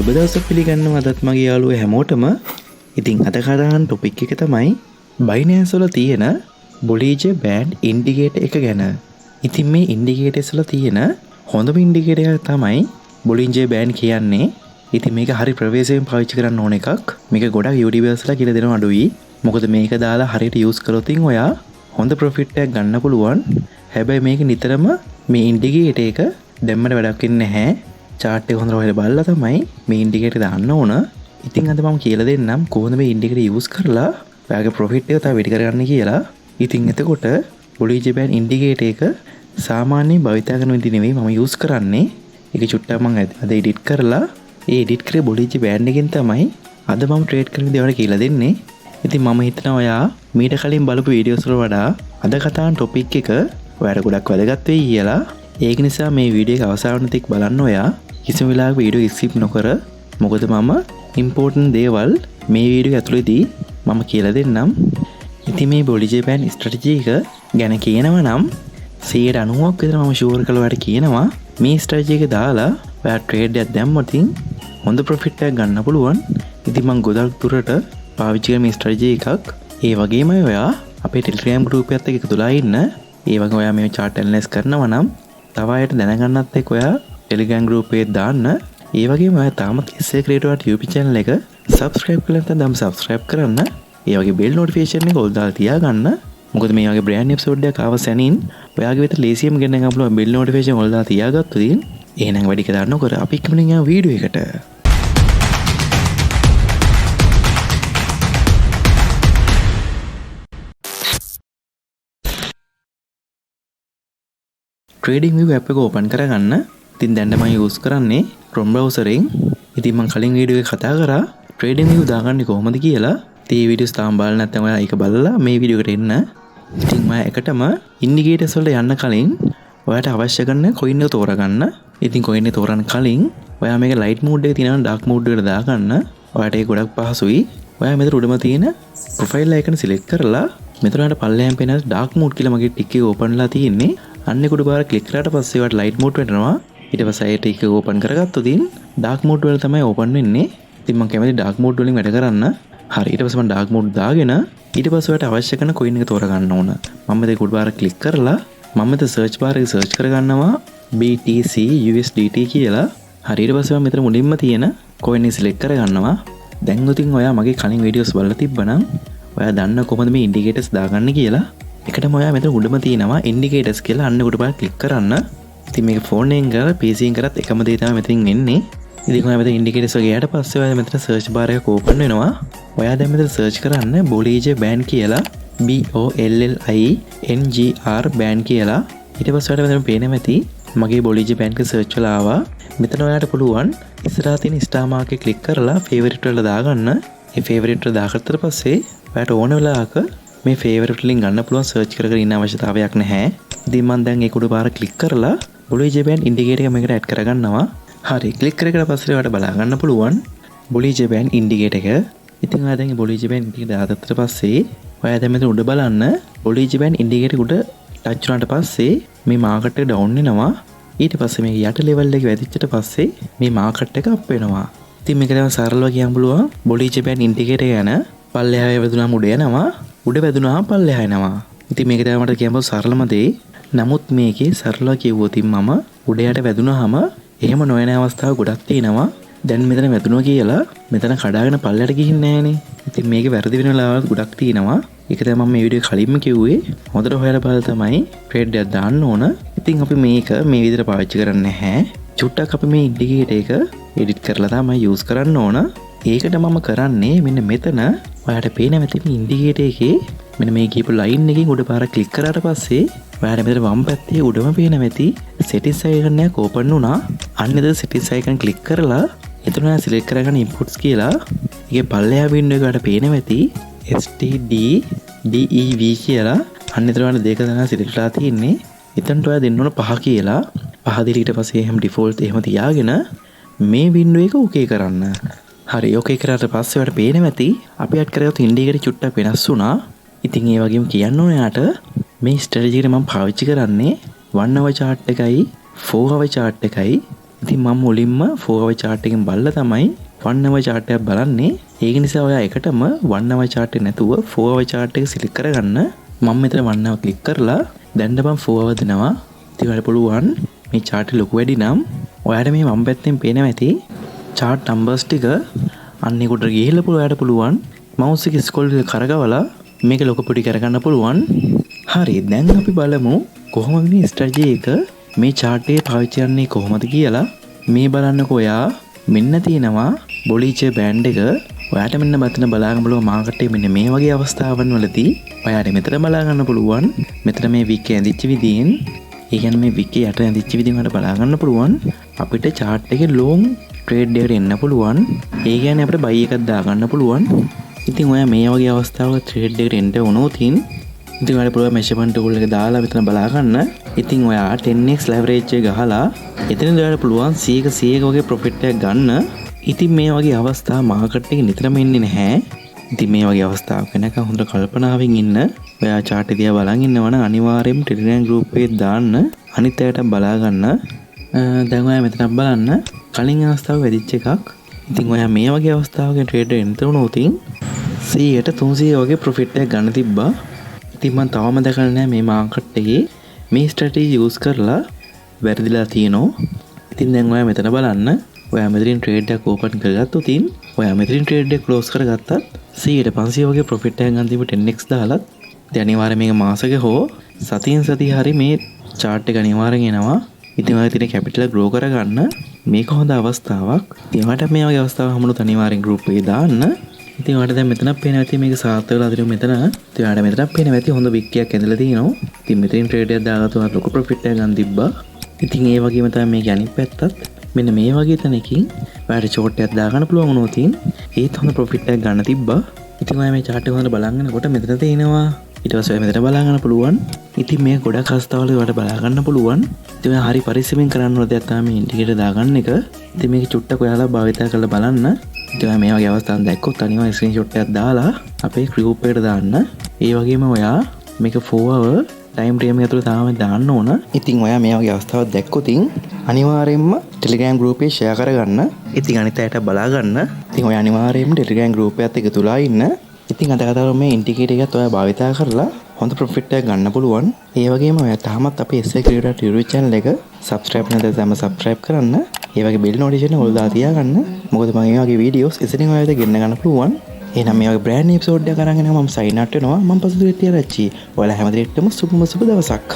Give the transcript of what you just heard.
සුබ දවසක් පිළිගන්නවා අදත් මගේ යාළුවෝ හැමෝටම. ඉතින් අද කතාන ටොපික් එක තමයි Binance වල තියෙන Bollinger Band Indicator එක ගැන. ඉතින් මේ indicators වල තියෙන හොඳම indicator එක තමයි Bollinger Band කියන්නේ. ඉතින් මේක හරි ප්‍රවේශයෙන් පාවිච්චි කරන්න ඕන එකක්. මේක ගොඩක් YouTubersලා කියලා දෙනවා අඩුයි. මොකද මේක දාලා හරියට use කරොත් ඔයා හොඳ profit එකක් ගන්න පුළුවන්. හැබැයි මේක නිතරම මේ indicator එක දැම්මට වැඩක් වෙන්නේ නැහැ. chart එක හොඳට ඔයාලා බලලා තමයි මේ indicator දාන්න ඕන. ඉතින් අද මම කියලා දෙන්නම් කොහොමද මේ indicator use කරලා ඔයාගේ profit එක තව වැඩි කරගන්න කියලා. ඉතින් එතකොට Bollinger Band indicator එක සාමාන්‍යයෙන් භාවිතා කරන විදිහ නෙවෙයි මම use කරන්නේ. ඒක චුට්ටක් මම අද edit කරලා ඒ edit කරේ Bollinger Band එකෙන් තමයි අද මම trade කරන විදිහ ඔයාලට කියලා දෙන්නේ. ඉතින් මම හිතනවා ඔයා මීට කලින් බලපු වීඩියෝස් වල වඩා අද කතාන topic එක ඔයාලට ගොඩක් වැදගත් වෙයි කියලා. ඒක නිසා මේ වීඩියෝ එක අවසාන තෙක් බලන්න ඔයා කිසිම වෙලාවක වීඩියෝ skip නොකර. මොකද මම important දේවල් මේ වීඩියෝ ඇතුළේදී මම කියලා දෙන්නම්. ඉතින් මේ Bollinger Band strategy එක ගැන කියනවා නම් 90ක් විතර මම ෂුවර් කරලා ඔයාලට කියනවා මේ strategy එක දාලා ඔයා trade එකක් දැම්මොත් හොඳ profit එකක් ගන්න පුළුවන්. ඉතින් මම ගොඩක් දුරට පාවිච්චි කරන මේ strategy එකක්. ඒ වගේම ඔයා අපේ Telegram group එකත් එක්ක එකතුලා ඉන්න. ඒ වගේ ඔයා මේ chart analysis කරනවා නම් තව අයට දැනගන්නත් එක්ක ඔයා Telegram group එකේ දාන්න. ඒ වගේම ඔයා තාමත් SA Creator YouTube channel එක subscribe කරලා නැත්නම් subscribe කරන්න. ඒ වගේ bell notification එක ඔල් දාලා තියාගන්න. මොකද මේ වගේ brand new episode එකක් ආව සැනින් ඔයාගේ වෙත ලේසියෙන් ගෙන්න ගන්න පුළුවන් bell notification ඔල් දාලා තියාගත්තොත් එහෙනම් වැඩි කතා නොකර අපි කමින් යන වීඩියෝ එකට. Trading View app එක open කරගන්න. ඉතින් දැන් මම use කරන්නේ Chrome browser එකෙන්. ඉතින් මම කලින් වීඩියෝ එකේ කතා කරා Trading View දාගන්නේ කොහොමද කියලා. ඉතින් මේ වීඩියෝස් තාම බලලා නැත්නම් ඔයා ඒක බලලා මේ වීඩියෝ එකට එන්න. ඉතින් මම එකටම indicators වලට යන්න කලින් ඔයාට අවශ්‍ය කරන coin එක තෝරගන්න. ඉතින් coin එක තෝරන්න කලින් ඔයා මේක light mode එකේ තියෙනවා dark mode එකට දාගන්න. ඔයාට ඒක ගොඩක් පහසුයි. ඔයා මෙතන උඩම තියෙන profile icon select කරලා මෙතන ඔයාට පල්ලෙහාන් පේන dark mode කියලා මගේ tick එක open වෙලා තියෙන්නේ. අන්නේ කුඩු බාර ක්ලික් කරාට පස්සේ ඔයාට light mode වෙනවා. ඊට පස්සේ ඒ tick එක open කරගත්තොත් dark mode වල තමයි open වෙන්නේ. ඉතින් මම කැමති dark mode වලින් වැඩ කරන්න. හරි ඊට පස්සේ මම dark mode දාගෙන ඊට පස්සේ ඔයාට අවශ්‍ය කරන coin එක තෝරගන්න ඕන. මම මේක කුඩු බාර ක්ලික් කරලා මම මෙතන search bar එකේ search කරගන්නවා BTC USDT කියලා. හරි ඊට පස්සේ මම මෙතන මුලින්ම තියෙන coin එක select කරගන්නවා. දැන් උතින් ඔයා මගේ කලින් වීඩියෝස් බලලා තිබ්බනම් ඔයා දන්න කොහොමද මේ indicators දාගන්නේ කියලා. එකටම ඔයා මෙතන උඩම තියෙනවා indicators කියලා අන්න උඩ බලලා ක්ලික් කරන්න. ඉතින් මේක ෆෝන් එකෙන් කරලා PC එකෙන් කරත් එකම දේ තමයි මෙතනින් එන්නේ. ඉතින් ඔයා මෙතන indicators වගේ යට පස්සේ ඔයා මෙතන search bar එක open වෙනවා. ඔයා දැන් මෙතන search කරන්න Bollinger Band කියලා BOLLINGR band කියලා. ඊට පස්සේ ඔයාලට මෙතන පේනවා ඇති මගේ Bollinger Band එක search වෙලා ආවා. මෙතන ඔයාලට පුළුවන් ඉස්සරහා තියෙන star mark එක ක්ලික් කරලා favorite වල දාගන්න. ඒ favorite වල දාගත්තට පස්සේ ඔයාට ඕන වෙලාවක මේ favorite වලින් ගන්න පුළුවන් search කර කර ඉන්න අවශ්‍යතාවයක් නැහැ. ඉතින් මම දැන් ඒක උඩ පාර ක්ලික් කරලා Bollinger Band indicator එක මේකට add කරගන්නවා. හරි ක්ලික් කරගෙන පස්සේ ඔයාලට බලා ගන්න පුළුවන් Bollinger Band indicator එක. ඉතින් ඔයා දැන් Bollinger Band indicator දාගත්තට පස්සේ ඔයා දැන් මෙතන උඩ බලන්න Bollinger Band indicator උඩ ටච් වුණාට පස්සේ මේ market එක down වෙනවා. ඊට පස්සේ මේක යට level එක වැදිච්චට පස්සේ මේ market එක up වෙනවා. ඉතින් මේක දැන් සරලව කියන්න පුළුවන් Bollinger Band indicator යන පල්ලෙහා වැදුනාම උඩ යනවා. උඩ වැදුනාම පල්ලෙහා යනවා. ඉතින් මේක තමයි මට කියන්න සරලම දේ. නමුත් මේකේ සරලව කිව්වොත් මම උඩ යට වැදුනාම එහෙම නොයන අවස්ථා ගොඩක් තියෙනවා. දැන් මෙතන වැදුනා කියලා මෙතන කඩාගෙන පල්ලයට ගිහින් නැහනේ. ඉතින් මේකේ වැරදි වෙන වෙලාවල් ගොඩක් තියෙනවා. ඒක තමයි මම මේ වීඩියෝ කලින්ම කිව්වේ. හොඳට හොයලා බලලා තමයි ට්‍රේඩ් එකක් දාන්න ඕන. ඉතින් අපි මේක මේ විදිහට පාවිච්චි කරන්නේ නැහැ. චුට්ටක් අපි මේ ඉන්ඩිකේටර් එක එඩිට් කරලා තමයි යූස් කරන්න ඕන. ඒකට මම කරන්නේ මෙන්න මෙතන ඔයාට පේන මෙතන ඉන්ඩිකේටර් එකේ මෙන්න මේ කියපු ලයින් එකකින් උඩ පාර ක්ලික් කරාට පස්සේ ඔයාට මෙතන වම් පැත්තේ උඩම පේන මෙති settings icon එක open වුණා. අන්න එතන settings icon ක්ලික් කරලා එතන ඔයා select කරගන්න inputs කියලා. ඒකේ පල්ලෙහා window එකට පේන මෙති STDDEV කියලා. අන්න එතන ඔයාලා දෙක දෙනා select කරලා තියෙන්නේ. එතනට ඔයා දෙන්න ඕන 5 කියලා. 5 දීලා ඊට පස්සේ එහෙම default එහෙම තියාගෙන මේ window එක okay කරන්න. හරි okay කරාට පස්සේ ඔයාලට පේන මෙති අපි add කරගත්තු indicator චුට්ටක් වෙනස් වුණා. ඉතින් ඒ වගේම කියන්න ඕන යාට මේ strategy එක මම පාවිච්චි කරන්නේ 1 hour chart එකයි 4 hour chart එකයි ඉතින් මම මුලින්ම 4 hour chart එකෙන් බලලා තමයි 1 hour chart එක බලන්නේ. ඒක නිසා ඔයා එකටම 1 hour chart එක නැතුව 4 hour chart එක select කරගන්න. මම මෙතන 1 hour click කරලා දැන් මම 4 hour දෙනවා. ඉතින් ඔයාලට පුළුවන් මේ chart එක ලොකු වැඩි නම් ඔයාලට මේ වම් පැත්තෙන් පේනවා ඇති chart numbers ටික අන්න ඒකට ගිහිල්ලා ඔයාලට පුළුවන් mouse එක scroll එක කරගවලා මේක ලොකු පොඩි කරගන්න පුළුවන්. හරි, දැන් අපි බලමු කොහොමද මේ strategy එක මේ chart එකේ පාවිච්චි කරන්නේ කොහොමද කියලා. මේ බලන්නකෝ ඔයා මෙන්න තියෙනවා Bollinger Band එක. ඔයාට මෙන්න මෙතන බලාගන්න බලව මාකට් එකේ මෙන්න මේ වගේ අවස්ථාවන් වලදී ඔයාට මෙතන බලා ගන්න පුළුවන්. මෙතන මේ wick ඇඳිච්ච විදිහෙන්, ඒ කියන්නේ මේ wick යට ඇඳිච්ච විදිහෙන් ඔයාලට බලා ගන්න පුළුවන්. අපිට chart එකේ long trade එකට එන්න පුළුවන්. ඒ කියන්නේ අපිට buy එකක් දා ගන්න පුළුවන්. ඉතින් ඔයා මේ වගේ අවස්ථාවක trade එකට එන්න වුණොත් ඉතින් ඔයාලට පුළුවන් measurement tool එක දාලා මෙතන බලා ගන්න. ඉතින් ඔයා 10x leverage එක ගහලා එතන ඔයාලට පුළුවන් 100ක වගේ profit එකක් ගන්න. ඉතින් මේ වගේ අවස්ථා මාකට් එකේ නිතරම එන්නේ නැහැ. ඉතින් මේ වගේ අවස්ථාවක වෙනකන් හොඳ කල්පනාවෙන් ඉන්න. ඔයා chart එක දිහා බලන් ඉන්නවනම් අනිවාර්යයෙන්ම Telegram group එකේ දාන්න. අනිත් අයට බලා ගන්න. දැන් ඔයා මෙතන බලන්න කලින් අවස්ථාව වෙදිච්ච එකක්. ඉතින් ඔයා මේ වගේ අවස්ථාවක trade එන්න උනොත් 100ට 300 වගේ profit එකක් ගන්න තිබ්බා. ඉතින් මම තවම දැකලා නැහැ මේ මාකට් එකේ මේ strategy use කරලා වැරදිලා තියෙනවා. ඉතින් දැන් ඔයා මෙතන බලන්න. ඔයා මෙතනින් trade එකක් open කරගත්තොත් ඔයා මෙතනින් trade එක close කරගත්තත් 100ට 500 වගේ profit එකක් ගන්න තිබු 10x දාලත් ඉතින් අනිවාර්යයෙන් මේක මාසෙක හෝ සතියෙන් සතිය හරි මේ chart එක අනිවාර්යෙන් එනවා. ඉතින් ඔයා තියෙන capital එක grow කරගන්න මේක හොඳ අවස්ථාවක්. ඉතින් ඔයාට මේ වගේ අවස්ථාවක් හම්බුනොත් අනිවාර්යෙන් group එකේ දාන්න. ඉතින් ඔයාලට දැන් මෙතනක් පේනවා ඇති මේක සාර්ථක වෙලා තියෙනවා මෙතන. ඉතින් ඔයාලට මෙතනක් පේනවා ඇති හොඳ wick එකක් ඇඳලා තියෙනවා. ඉතින් මෙතනින් trade එකක් දාගත්තා ලොකු profit එකක් ගන්න තිබ්බා. ඉතින් ඒ වගේම තමයි මේක අනිත් පැත්තත් මෙන්න මේ වගේ තැනකින් ඔයාලට short එකක් දාගන්න පුළුවන් වුණොත් ඒත් හොඳ profit එකක් ගන්න තිබ්බා. ඉතින් ඔයා මේ chart එක හොඳට බලන් යනකොට මෙතන තියෙනවා. ඊට පස්සේ ඔයා මෙතන බලා ගන්න පුළුවන්. ඉතින් මේ ගොඩක් අවස්ථාවල ඔයාලට බලා ගන්න පුළුවන්. ඉතින් ඔයා හරි පරිස්සමෙන් කරන්න ඕන දෙයක් තමයි මේ ඉන්ඩිකේටර් දාගන්න එක. ඉතින් මේක චුට්ටක් ඔයාලා භාවිතා කරලා බලන්න. ඉතින් ඔයා මේ වගේ අවස්ථාවක් දැක්කොත් අනිවාර්යෙන් ස්ක්‍රීන්ෂොට් එකක් දාලා අපේ group එකට දාන්න. ඒ වගේම ඔයා මේක 4 hour time frame එක ඇතුළේ තාම දාන්න ඕන. ඉතින් ඔයා මේ වගේ අවස්ථාවක් දැක්කොත් අනිවාර්යයෙන්ම Telegram group එකේ share කරගන්න. ඉතින් අනිත් අයට බලා ගන්න. ඉතින් ඔයා අනිවාර්යයෙන්ම Telegram group එකත් එකතු වෙලා ඉන්න. ඉතින් අද කතාව මේ ඉන්ඩිකේටර් එකත් ඔයා භාවිතා කරලා හොඳ profit එකක් ගන්න පුළුවන්. ඒ වගේම ඔයා තාමත් අපේ SACripto YouTube channel එක subscribe නැත්නම් subscribe කරන්න. ඒ වගේ bell notification ඔයාලා දාලා තියාගන්න. මොකද මම මේ වගේ videos ඉතින් ඔයාලට ගෙන්න ගන්න පුළුවන්. එහෙනම් මේ වගේ brand new episode එකක් අරන් එනවා මම sign out වෙනවා. මම පසුදු හෙටියාරච්චි. ඔයාලා හැමදේටම සුබ දවසක්.